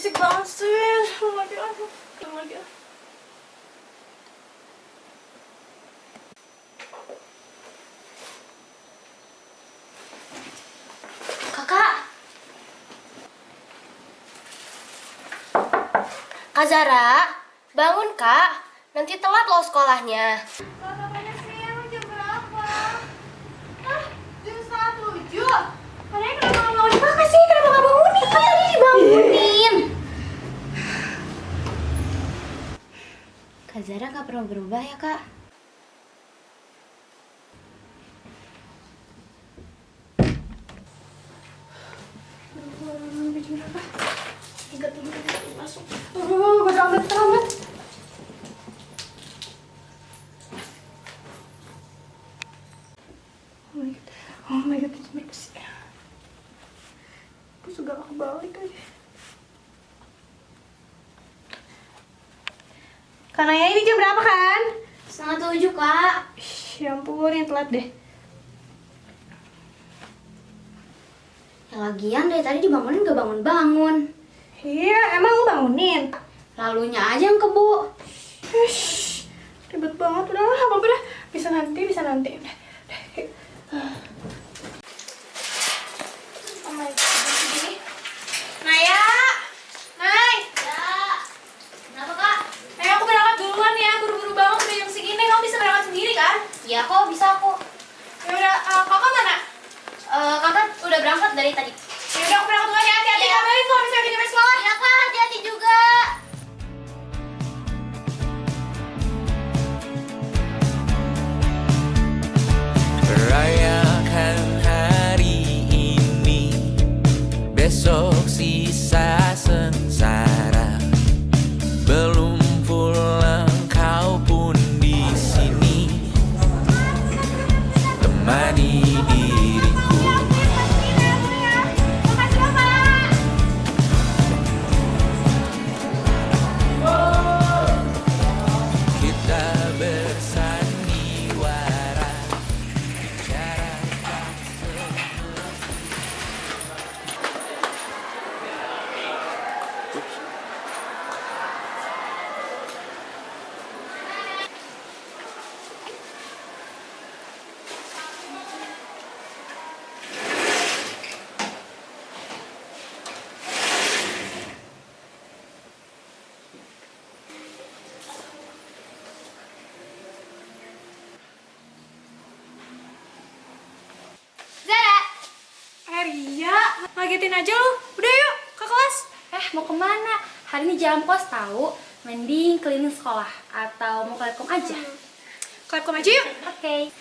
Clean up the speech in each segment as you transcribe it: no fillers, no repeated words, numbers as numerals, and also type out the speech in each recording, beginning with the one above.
berisik banget sih. Lagi. Kakak. Kak Zara, bangun Kak. Nanti telat loh sekolahnya. Katanya sih, emang jam berapa? Hah? Jam 7:30? Kalian kenapa nggak bangunin kakak sih? Kenapa nggak bangunin? Kan tadi dibangunin. Kak Zara nggak pernah berubah ya Kak? Jam berapa? 3:30 masuk. Gue terlambat. Oh my god, jam berapa sih? Gue juga gak kebalik aja. Kak Naya, ini jam berapa kan? 6:30 Kak. Ya ampun, yang telat deh. Ya lagian dari tadi dibangunin gak bangun-bangun. Iya, emang lu bangunin? Lalunya aja yang kebo. Ribet banget, udah apa-apa dah. Bisa nanti. Udah. Oh my god, gini. Naya! Nay! Ya. Kenapa Kak? Naya, aku berangkat duluan ya, buru-buru banget udah jam segini. Kamu bisa berangkat sendiri kan? Ya kok bisa kok. Ya udah, kakak mana? Kakak udah berangkat dari tadi. Ya udah, aku berangkat duluan ya, hati-hati kabarin kalau misalnya udah nyampe sekolah. Ya Kak, hati-hati juga. Rayakan hari ini, besok sisa sengsara. Belum pulang kau pun di sini, temani diriku. Kita bersandiwara, bicara tak Zara. Ria, ngagetin aja lu. Udah yuk, ke kelas. Mau kemana? Hari ini jam pos tahu. Mending keliling sekolah atau mau ke Letkom aja? Kelabkom aja yuk. Oke.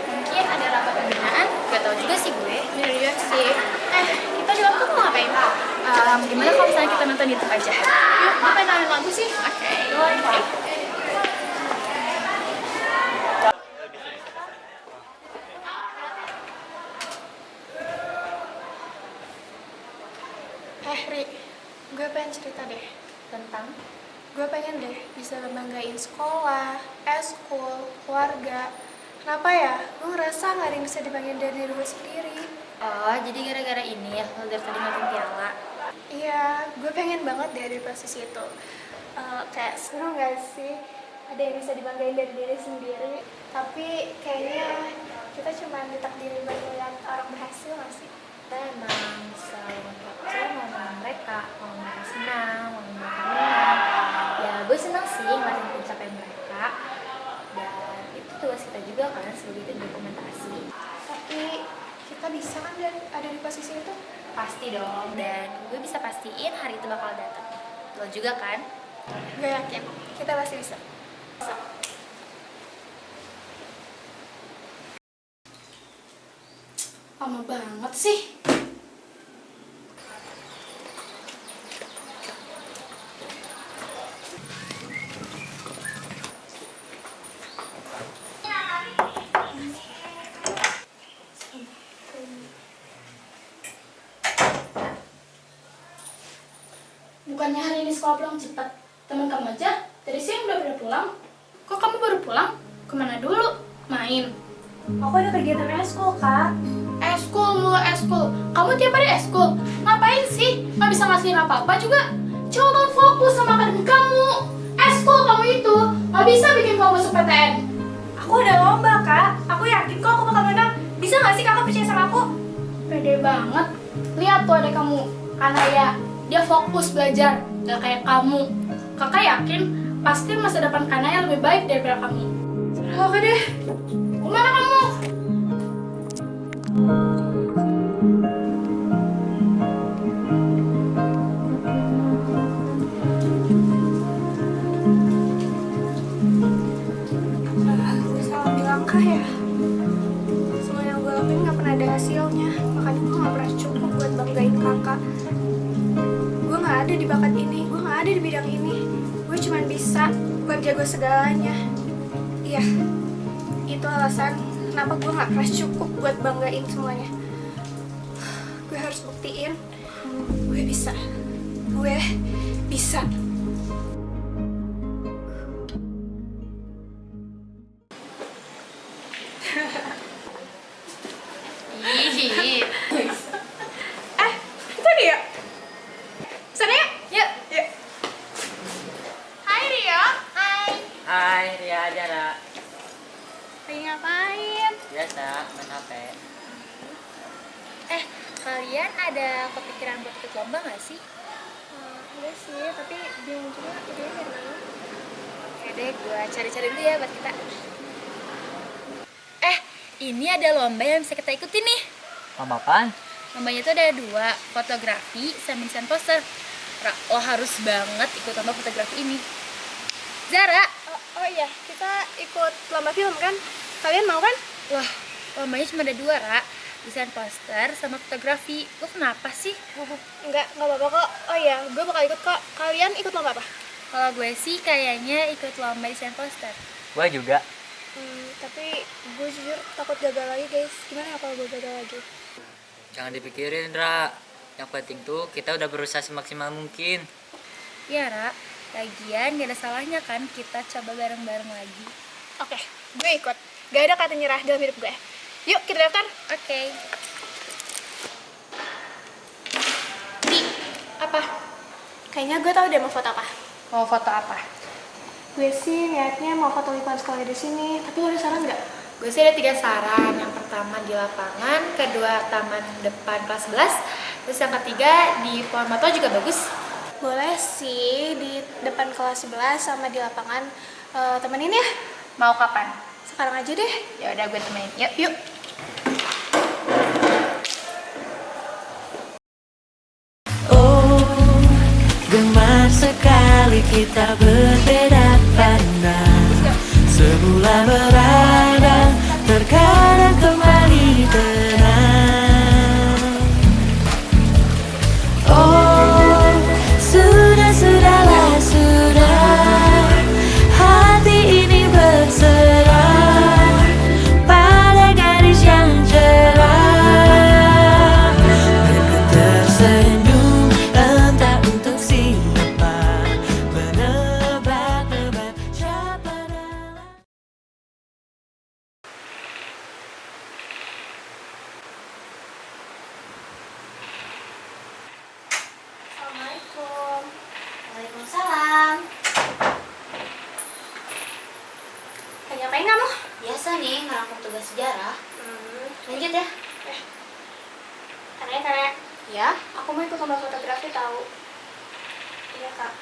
Mungkin ada rapat pembinaan. Gak tau juga sih gue. Iya sih. Kita di Letkom mau ngapain? Gimana kalau misalnya kita nonton di YouTube aja? Yuk, gue pengen nonton lagu sih. Oke. Ri, gue pengen cerita deh. Tentang? Gue pengen deh bisa membanggain sekolah, eskul, keluarga. Kenapa ya? Gue ngerasa gak ada yang bisa dibanggain dari diri gue sendiri. Oh, jadi gara-gara ini ya lo dari tadi ngeliatin piala? Iya, gue pengen banget deh di posisi itu. Kayak seru gak sih? Ada yang bisa dibanggain dari diri sendiri. Tapi kayaknya kita cuma ditakdirin buat ngeliat orang berhasil gak sih? Kita emang selalu nge-capture momen mereka, mau mereka senang, mau mereka menang. Ya gue senang sih ngeliatin pencapaian mereka. Dan itu tugas kita juga kan sebagai tim dokumentasi. Tapi kita bisa kan ada di posisi itu? Pasti dong, dan gue bisa pastiin hari itu bakal datang. Lo juga kan? Gue yakin, kita pasti bisa. Lama banget sih. Bukannya hari ini sekolah pulang cepat? Teman kamu aja dari siang udah pada pulang. Kok kamu baru pulang? Kemana dulu? Main? Aku ada kegiatan eskul, Kak. Eskul mulu eskul. Kamu tiap hari eskul. Ngapain ngapain sih? Nggak bisa ngasihin apa-apa juga. Coba fokus sama akademik kamu. Eskul kamu itu nggak bisa bikin kamu masuk PTN. Aku ada lomba, Kak. Aku yakin kok aku bakal menang. Bisa nggak sih Kakak percaya sama aku? Pede banget. Lihat tuh adek kamu, Kanaya. Dia fokus belajar, gak kayak kamu. Kakak yakin pasti masa depan Kanaya lebih baik daripada kamu. Oke deh. Kemana kamu? Gue salah bilang Kak ya. Semua yang gue lakuin gak pernah ada hasilnya. Makanya gue gak pernah cukup buat banggain kakak. Gue gak ada di bakat ini. Gue gak ada di bidang ini. Gue cuma bisa bukan jago segalanya. Iya, itu alasan kenapa gue gak pernah cukup buat banggain semuanya. Gue harus buktiin gue bisa. Gue bisa. Ih, Itu dia. Sana yuk. yuk. Yuk. Hai Rio. Hai. Hai, Ria Jara. Lagi ngapain? Biasa, main HP. Kalian ada kepikiran buat ikut lomba nggak sih? Iya sih, tapi bingung juga idenya dari mana. Oke deh, gue cari-cari dulu ya buat kita. Ini ada lomba yang bisa kita ikutin nih. Lomba apaan? Lombanya itu ada 2, fotografi sama desain poster. Lo harus banget ikut lomba fotografi ini. Zara, Oh iya, kita ikut lomba film kan? Kalian mau kan? wah, lombanya cuma ada 2, Ra. Desain poster sama fotografi. Lo kenapa sih? Enggak apa-apa kok. Oh iya, gue bakal ikut kok. Kalian ikut lomba apa? Kalau gue sih kayaknya ikut lomba desain poster. Gue juga. Tapi gue jujur takut gagal lagi guys. Gimana ya kalau gue gagal lagi? Jangan dipikirin, Ra. Yang penting tuh kita udah berusaha semaksimal mungkin. Ya, Ra. Lagian gak ada salahnya kan kita coba bareng-bareng lagi. Oke, gue ikut. Gak ada kata nyerah dalam hidup gue. Yuk, kita daftar. Oke. Apa? Kayaknya gue tahu deh mau foto apa. Mau foto apa? Gue sih niatnya mau foto lingkungan sekolah di sini. Tapi lo ada saran nggak? Gue sih ada 3 saran. Yang pertama di lapangan, kedua taman depan kelas 11, terus yang ketiga di pohon matoa juga bagus. Boleh sih di depan kelas 11 sama di lapangan. Temenin ya. Mau kapan? Sekarang aja deh. Ya udah gue temenin. Yuk, yuk. Oh, gemar sekali kita berbeda pandang. Semula beradang, terkadang kembali tenang. Oh, sudahlah, sudah. Hati ini berserah pada gadis yang cerah. Mereka tersenyum entah untuk siapa, menebak-nebak siapa dalam. Assalamualaikum. Waalaikumsalam. Lagi ngapain kamu? Biasa nih ngerangkum tugas sejarah. Lanjut ya. Karena Ya. aku mau ikut lomba fotografi tahu. Iya kak.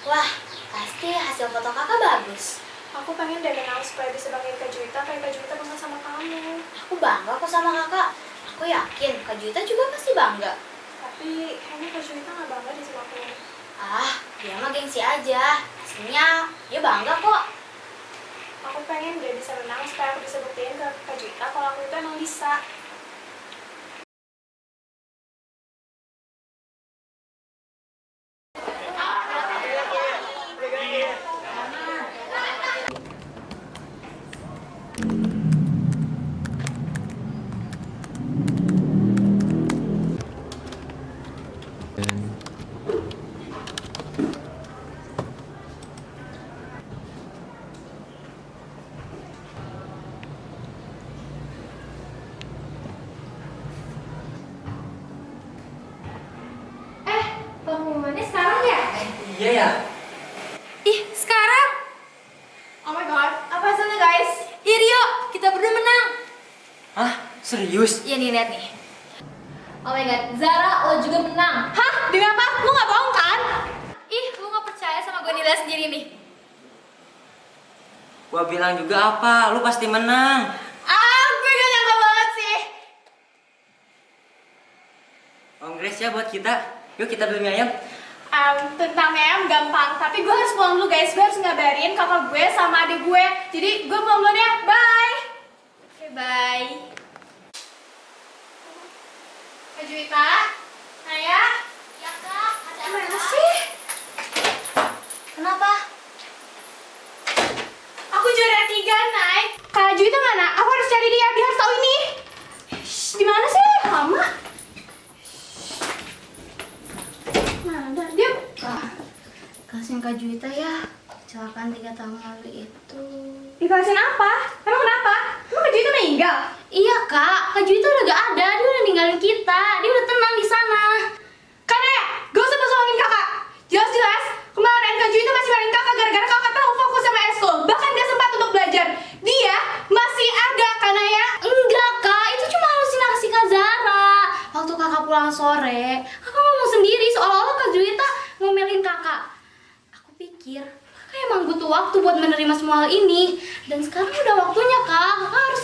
Wah, pasti hasil foto kakak bagus. Aku pengen deh kenal supaya bisa banggain Kak Juwita kayak Kak Juwita bangga sama kamu. Aku bangga kok sama kakak. Aku yakin Kak Juwita juga pasti bangga. Tapi kayaknya Kak Juwita nggak bangga di sama aku. Ah, dia mah gengsi aja. Aslinya dia bangga kok. Aku pengen deh bisa menang supaya aku bisa buktiin ke Kak Juwita kalau aku itu emang bisa. iya ya? Ih, sekarang. Oh my god, apa hasilnya guys? Ih, Rio, kita berdua menang. Hah? Serius? Iya nih, lihat nih. Oh my god, Zara, lo juga menang. Hah? Demi apa? Lu gak bohong kan? Ih, lo gak percaya sama gue nilai sendiri nih. Gua bilang juga apa, lu pasti menang. Gue gak nyangka banget sih. Kongres ya buat kita. Yuk kita beli mie ayam. Tentang ayam gampang, tapi gue harus pulang dulu guys. Gue harus ngabarin kakak gue sama adik gue. Jadi gue pulang dulu ya, bye. Oke, bye. Kak Juwita, Naya. Ya kak, ada Gimana sih? Kenapa? Aku juara 3, Nay. Kak Juwita mana? Aku harus cari dia, dia harus tahu ini. Di mana sih? Lama. Mana dia? Kasihin Kak Juwita ya. Kecelakaan 3 tahun lalu itu. Dikasihin apa? Emang kenapa? Emang Kak Juwita meninggal? Iya kak, Kak Juwita udah gak ada. Dia udah ninggalin kita. Dia udah tenang di sana. Karena gak usah bohongin kakak. Jelas-jelas kemarin Kak Juwita masih marahin kakak gara-gara kakak tahu fokus sama eskul. Bahkan dia sempat untuk belajar. Dia masih ada karena ya. Enggak kak, itu cuma halusinasi Kak Zara. Waktu kakak pulang sore, kakak ngomong sendiri seolah-olah Kak Juwita ngomelin kakak. Aku pikir kakak emang butuh waktu buat menerima semua hal ini. Dan sekarang udah waktunya kak, kakak harus